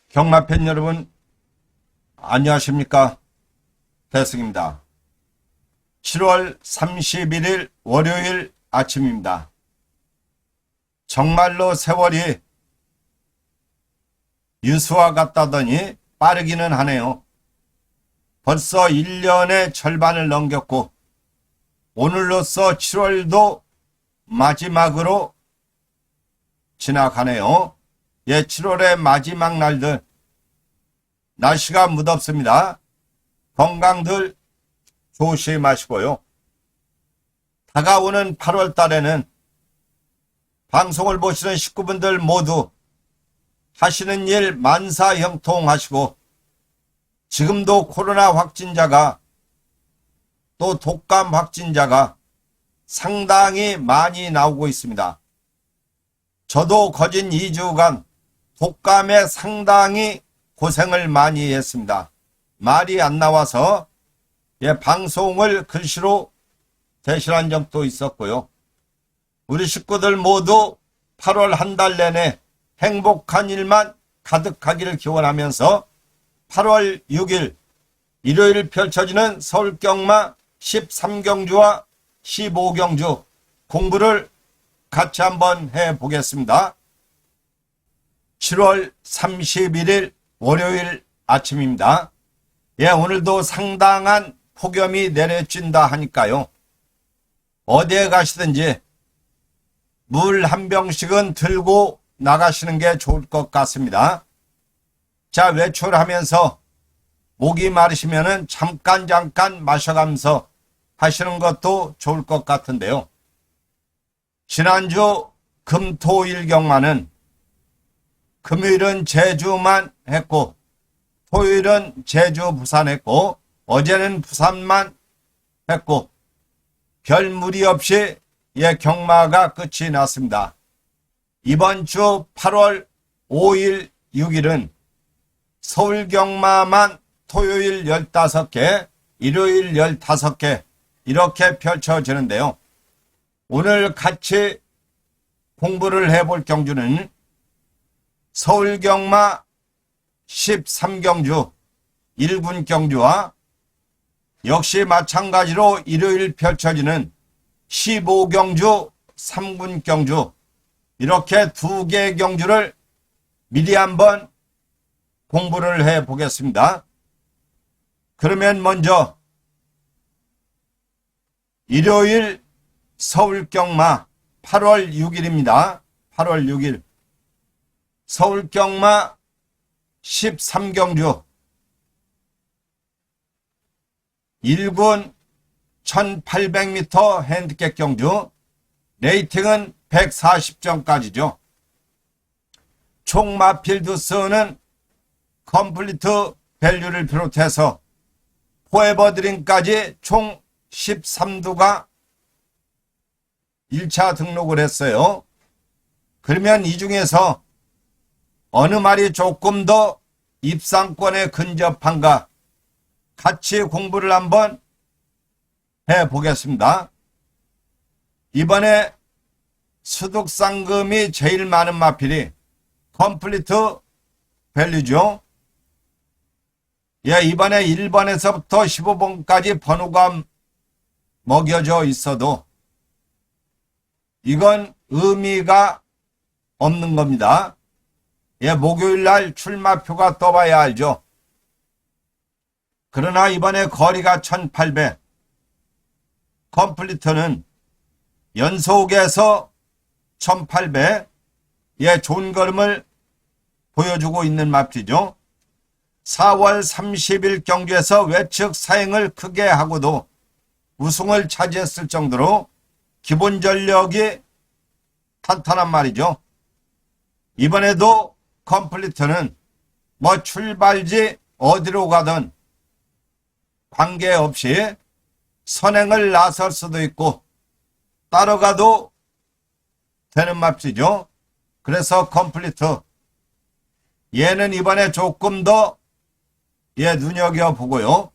경마팬 여러분, 안녕하십니까? 대승입니다. 7월 31일 월요일 아침입니다. 정말로 세월이 유수와 같다더니 빠르기는 하네요. 벌써 1년의 절반을 넘겼고 오늘로써 7월도 마지막으로 지나가네요. 7월의 마지막 날들 날씨가 무덥습니다. 건강들 조심하시고요. 다가오는 8월 달에는 방송을 보시는 식구분들 모두 하시는 일 만사형통하시고, 지금도 코로나 확진자가 또 독감 확진자가 상당히 많이 나오고 있습니다. 저도 거진 2주간 독감에 상당히 고생을 많이 했습니다. 말이 안 나와서 방송을 글씨로 대신한 적도 있었고요. 우리 식구들 모두 8월 한 달 내내 행복한 일만 가득하기를 기원하면서 8월 6일 일요일 펼쳐지는 서울경마 13경주와 15경주 공부를 같이 한번 해보겠습니다. 7월 31일 월요일 아침입니다. 오늘도 상당한 폭염이 내려진다 하니까요. 어디에 가시든지 물 한 병씩은 들고 나가시는 게 좋을 것 같습니다. 자, 외출하면서 목이 마르시면은 잠깐 마셔가면서 하시는 것도 좋을 것 같은데요. 지난주 금토일 경마는 금요일은 제주만 했고 토요일은 제주 부산 했고 어제는 부산만 했고 별 무리 없이 경마가 끝이 났습니다. 이번 주 8월 5일 6일은 서울 경마만 토요일 15개 일요일 15개 이렇게 펼쳐지는데요. 오늘 같이 공부를 해볼 경주는 서울경마 13경주 1군 경주와 역시 마찬가지로 일요일 펼쳐지는 15경주 3군 경주 이렇게 두 개의 경주를 미리 한번 공부를 해 보겠습니다. 그러면 먼저 일요일 서울경마 8월 6일입니다. 8월 6일 서울경마 13경주 1군 1800m 핸디캡 경주 레이팅은 140점까지죠. 총 마필드 수는 컴플리트 밸류를 비롯해서 포에버 드림까지 총 13두가 1차 등록을 했어요. 그러면 이 중에서 어느 말이 조금 더 입상권에 근접한가 같이 공부를 한번 해보겠습니다. 이번에 수득상금이 제일 많은 마필이 컴플리트 밸류죠. 이번에 1번에서부터 15번까지 번호가 먹여져 있어도 이건 의미가 없는 겁니다. 목요일날 출마표가 떠봐야 알죠. 그러나 이번에 거리가 1800 컴플리트는 연속에서 1800 좋은 걸음을 보여주고 있는 마필이죠. 4월 30일 경주에서 외측 사행을 크게 하고도 우승을 차지했을 정도로 기본 전력이 탄탄한 말이죠. 이번에도 컴플리트는 출발지 어디로 가든 관계없이 선행을 나설 수도 있고 따라가도 되는 맙시죠. 그래서 컴플리트 얘는 이번에 조금 더 눈여겨보고요.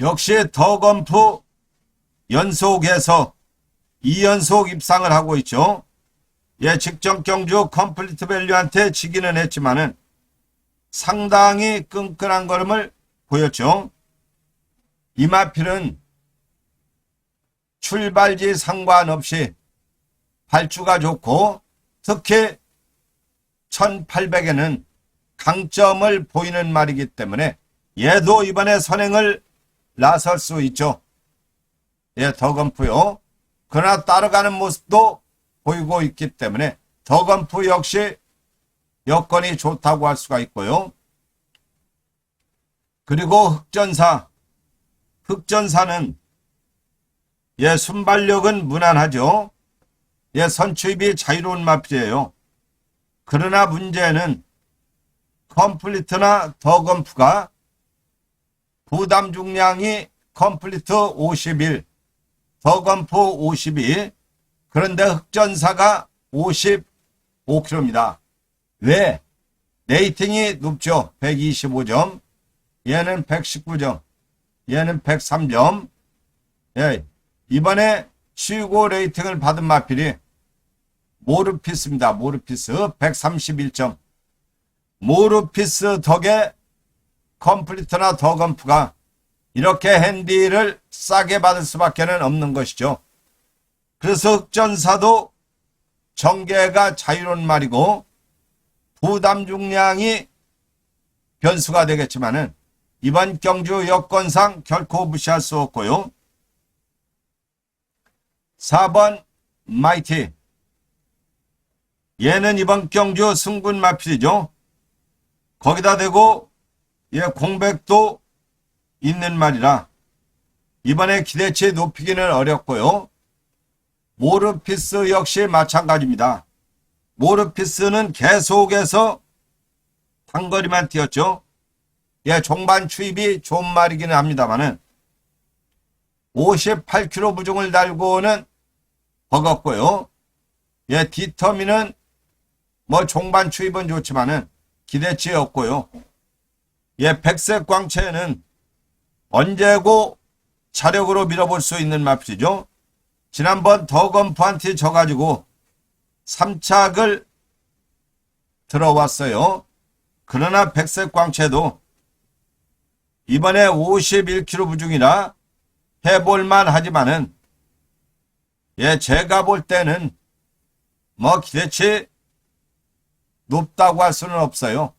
역시 더건프 연속해서 2연속 입상을 하고 있죠. 예, 직전 경주 컴플리트 밸류한테 지기는 했지만은 상당히 끈끈한 걸음을 보였죠. 이마필은 출발지 상관없이 발주가 좋고 특히 1800에는 강점을 보이는 말이기 때문에 얘도 이번에 선행을 나설 수 있죠. 예, 더건프요. 그러나 따라가는 모습도 보이고 있기 때문에 더건프 역시 여건이 좋다고 할 수가 있고요. 그리고 흑전사는 예, 순발력은 무난하죠. 예, 선추입이 자유로운 마필이에요. 그러나 문제는 컴플리트나 더건프가 부담 중량이 컴플리트 51, 더건프 52, 그런데 흑전사가 55kg입니다. 왜? 레이팅이 높죠. 125점, 얘는 119점, 얘는 103점. 예, 이번에 최고 레이팅을 받은 마필이 모르피스입니다. 모르피스 131점. 모르피스 덕에 컴플리트나 더건프가 이렇게 핸디를 싸게 받을 수밖에 없는 것이죠. 그래서 흑전사도 전개가 자유로운 말이고 부담 중량이 변수가 되겠지만은 이번 경주 여건상 결코 무시할 수 없고요. 4번 마이티. 얘는 이번 경주 승군 마필이죠. 거기다 대고 얘 공백도 있는 말이라 이번에 기대치 높이기는 어렵고요. 모르피스 역시 마찬가지입니다. 모르피스는 계속해서 단거리만 뛰었죠. 예, 종반 추입이 좋은 말이기는 합니다만은 58km 부중을 달고는 버겁고요. 예, 디터미는 뭐 종반 추입은 좋지만은 기대치 없고요. 예, 백색 광채는 언제고 자력으로 밀어볼 수 있는 마필이죠. 지난번 더건프한테 져가지고 3착을 들어왔어요. 그러나 백색 광채도 이번에 51km 부중이라 해볼만 하지만은 예, 제가 볼 때는 뭐 기대치 높다고 할 수는 없어요.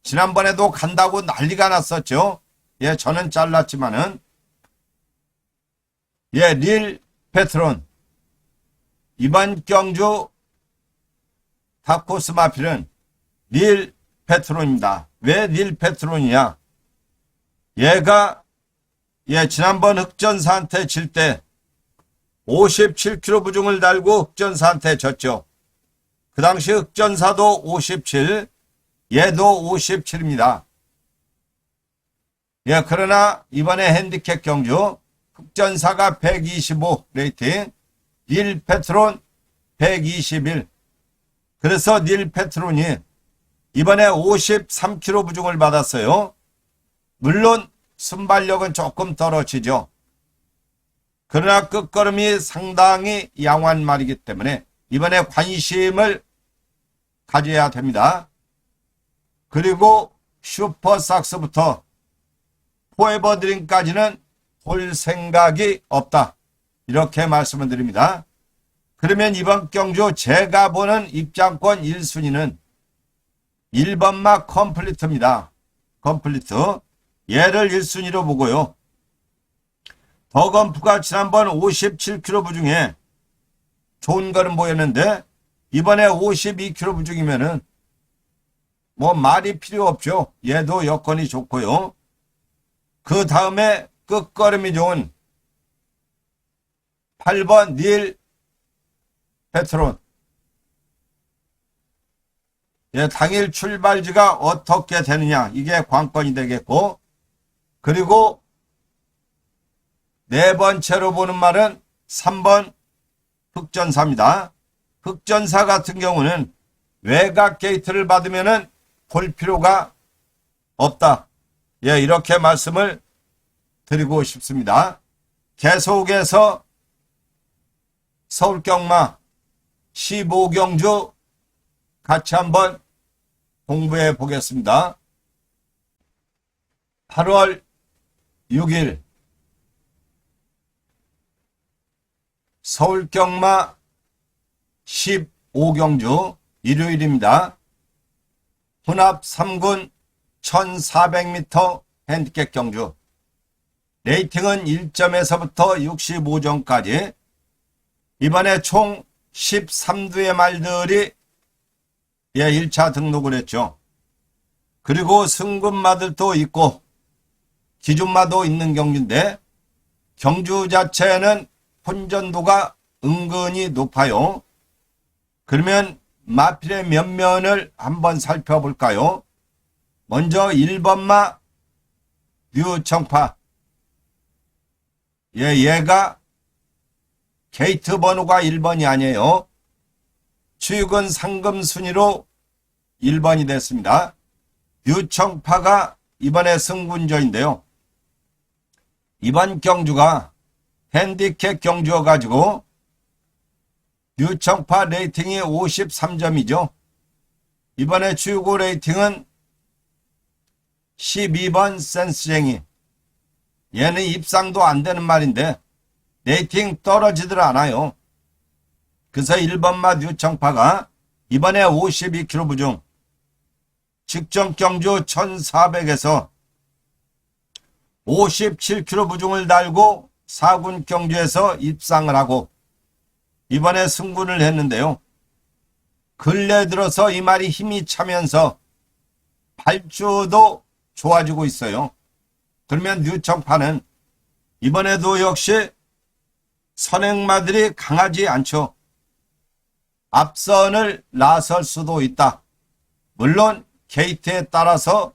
지난번에도 간다고 난리가 났었죠. 예, 저는 잘랐지만은 예, 릴 페트론 이번 경주 다코스 마필은 릴 페트론입니다. 왜 릴 페트론이냐? 얘가 예, 지난번 흑전사한테 질 때 57km 부중을 달고 흑전사한테 졌죠. 그 당시 흑전사도 57, 얘도 57입니다. 예, 그러나 이번에 핸디캡 경주 흑전사가 125 레이팅, 닐 페트론 121. 그래서 닐 페트론이 이번에 53km 부중을 받았어요. 물론 순발력은 조금 떨어지죠. 그러나 끝걸음이 상당히 양호한 말이기 때문에 이번에 관심을 가져야 됩니다. 그리고 슈퍼삭스부터 포에버 드림까지는 볼 생각이 없다. 이렇게 말씀을 드립니다. 그러면 이번 경주 제가 보는 입장권 1순위는 1번마 컴플리트입니다. 컴플리트. 얘를 1순위로 보고요. 더건프가 지난번 57km 부중에 좋은 걸음 보였는데 이번에 52km 부중이면은 뭐 말이 필요 없죠. 얘도 여건이 좋고요. 그 다음에 끝걸음이 좋은 8번 닐 페트론. 예, 당일 출발지가 어떻게 되느냐 이게 관건이 되겠고, 그리고 네 번째로 보는 말은 3번 흑전사입니다. 흑전사 같은 경우는 외곽 게이트를 받으면은 볼 필요가 없다. 예, 이렇게 말씀을 드리고 싶습니다. 계속해서 서울경마 15경주 같이 한번 공부해 보겠습니다. 8월 6일 서울경마 15경주 일요일입니다. 혼합 3군 1400m 핸디캡 경주. 레이팅은 1점에서부터 65점까지. 이번에 총 13두의 말들이 1차 등록을 했죠. 그리고 승급마들도 있고 기준마도 있는 경주인데 경주 자체는 혼전도가 은근히 높아요. 그러면 마필의 면면을 한번 살펴볼까요? 먼저 1번마 뉴청파. 얘가 게이트 번호가 1번이 아니에요. 추육은 상금 순위로 1번이 됐습니다. 뉴청파가 이번에 승군저인데요. 이번 경주가 핸디캡 경주여가지고 뉴청파 레이팅이 53점이죠. 이번에 추유고 레이팅은 12번 센스쟁이. 얘는 입상도 안 되는 말인데 레이팅 떨어지들 않아요. 그래서 1번마 뉴청파가 이번에 52km 부중 직전 경주 1400에서 57km 부중을 달고 4군 경주에서 입상을 하고 이번에 승군을 했는데요. 근래 들어서 이 말이 힘이 차면서 발주도 좋아지고 있어요. 그러면 뉴청파는 이번에도 역시 선행마들이 강하지 않죠. 앞선을 나설 수도 있다. 물론 게이트에 따라서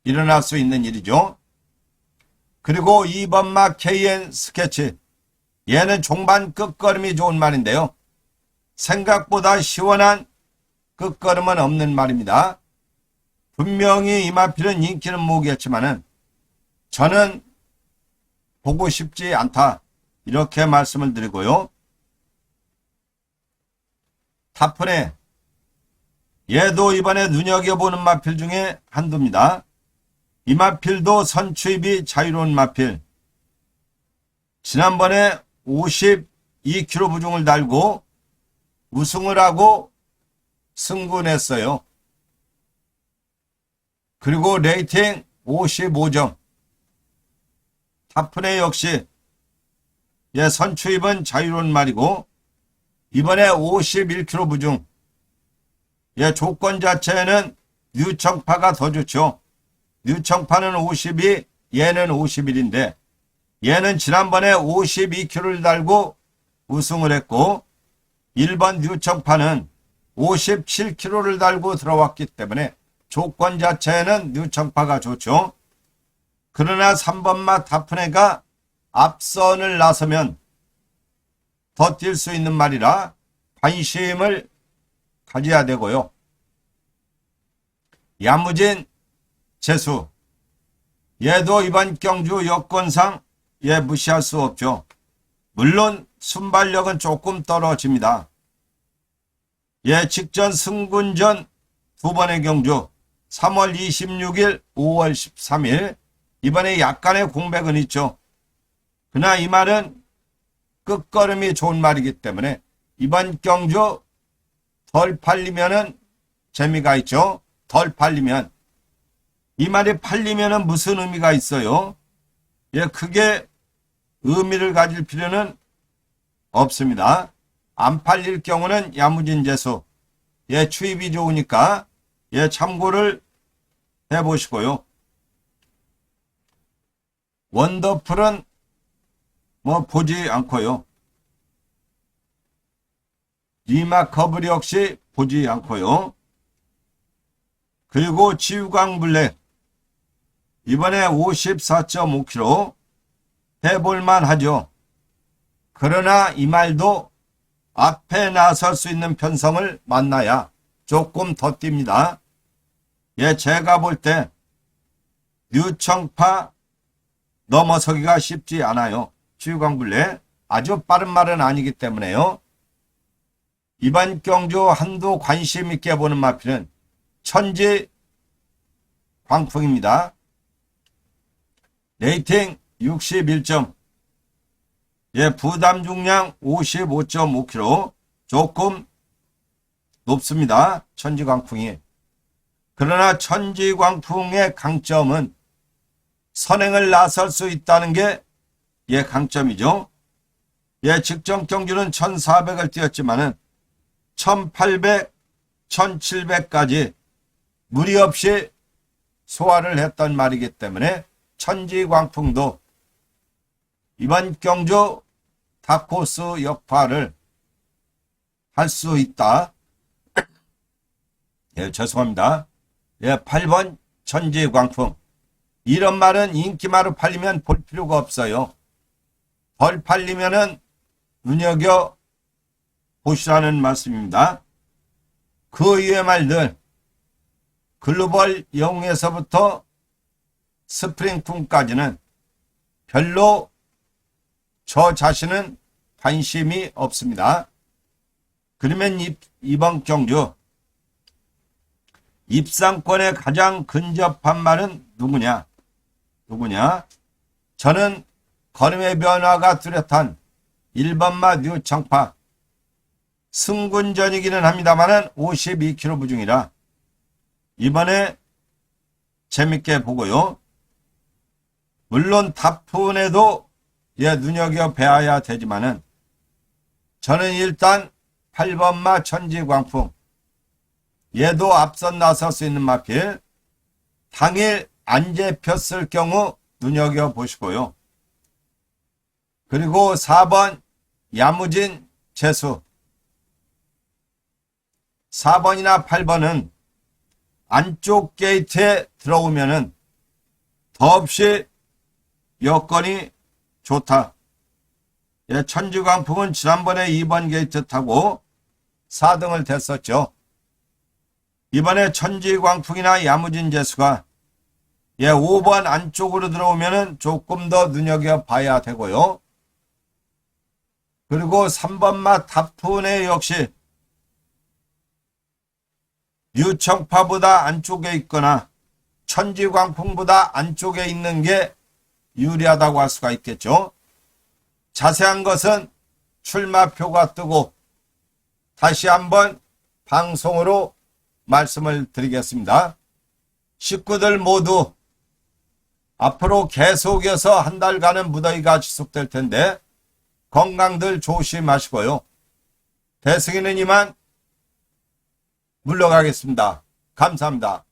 일어날 수 있는 일이죠. 그리고 2번마 KN 스케치. 얘는 종반 끝걸음이 좋은 말인데요. 생각보다 시원한 끝걸음은 없는 말입니다. 분명히 이 마필은 인기는 모으겠지만은 저는 보고 싶지 않다. 이렇게 말씀을 드리고요. 타프네. 얘도 이번에 눈여겨보는 마필 중에 한두입니다. 이 마필도 선추입이 자유로운 마필. 지난번에 52km 부중을 달고 우승을 하고 승군했어요. 그리고 레이팅 55점. 타프네 역시 선추입은 자유로운 말이고 이번에 51km 부중. 조건 자체는 뉴청파가 더 좋죠. 뉴청파는 52, 얘는 51인데 얘는 지난번에 52km를 달고 우승을 했고 1번 뉴청파는 57km를 달고 들어왔기 때문에 조건 자체는 뉴청파가 좋죠. 그러나 3번마 타프네가 앞선을 나서면 더 뛸 수 있는 말이라 관심을 가져야 되고요. 야무진 재수. 얘도 이번 경주 여건상 무시할 수 없죠. 물론 순발력은 조금 떨어집니다. 직전 승군전 두 번의 경주 3월 26일, 5월 13일 이번에 약간의 공백은 있죠. 그러나 이 말은 끝걸음이 좋은 말이기 때문에 이번 경주 덜 팔리면은 재미가 있죠. 덜 팔리면. 이 말이 팔리면은 무슨 의미가 있어요? 크게 의미를 가질 필요는 없습니다. 안 팔릴 경우는 야무진 재수. 추입이 좋으니까 참고를 해보시고요. 원더풀은 보지 않고요. 리마커블 역시 보지 않고요. 그리고 지우광블랙 이번에 54.5km 해볼만 하죠. 그러나 이 말도 앞에 나설 수 있는 편성을 만나야 조금 더 뜁니다. 제가 볼 때 뉴청파 넘어서기가 쉽지 않아요. 지우광블랙 아주 빠른 말은 아니기 때문에요. 이번 경주 한두 관심 있게 보는 마필은 천지 광풍입니다. 레이팅 61점, 부담 중량 55.5kg, 조금 높습니다. 천지 광풍이. 그러나 천지 광풍의 강점은 선행을 나설 수 있다는 게 강점이죠. 직전 경주는 1400을 뛰었지만은 1800, 1700까지 무리 없이 소화를 했던 말이기 때문에 천지 광풍도 이번 경주 다코스 역할을 할 수 있다. 죄송합니다. 8번 천지 광풍. 이런 말은 인기말로 팔리면 볼 필요가 없어요. 덜 팔리면은 눈여겨 보시라는 말씀입니다. 그 이외의 말들, 글로벌 영웅에서부터 스프링쿵까지는 별로 저 자신은 관심이 없습니다. 그러면 이번 경주 입상권에 가장 근접한 말은 누구냐? 저는 걸음의 변화가 뚜렷한 1번마 뉴청파. 승군전이기는 합니다만은 52kg 부중이라 이번에 재밌게 보고요. 물론 타푼에도 눈여겨봐야 되지만은 저는 일단 8번마 천지광풍, 얘도 앞선 나설 수 있는 마필, 당일 안 잡혔을 경우 눈여겨보시고요. 그리고 4번 야무진 재수. 4번이나 8번은 안쪽 게이트에 들어오면은 더없이 여건이 좋다. 천지광풍은 지난번에 2번 게이트 타고 4등을 됐었죠. 이번에 천지광풍이나 야무진 재수가 5번 안쪽으로 들어오면은 조금 더 눈여겨봐야 되고요. 그리고 3번마 타푼에 역시 뉴청파보다 안쪽에 있거나 천지광풍보다 안쪽에 있는 게 유리하다고 할 수가 있겠죠. 자세한 것은 출마표가 뜨고 다시 한번 방송으로 말씀을 드리겠습니다. 식구들 모두 앞으로 계속해서 한 달간은 무더위가 지속될 텐데 건강들 조심하시고요. 대승이는 이만 물러가겠습니다. 감사합니다.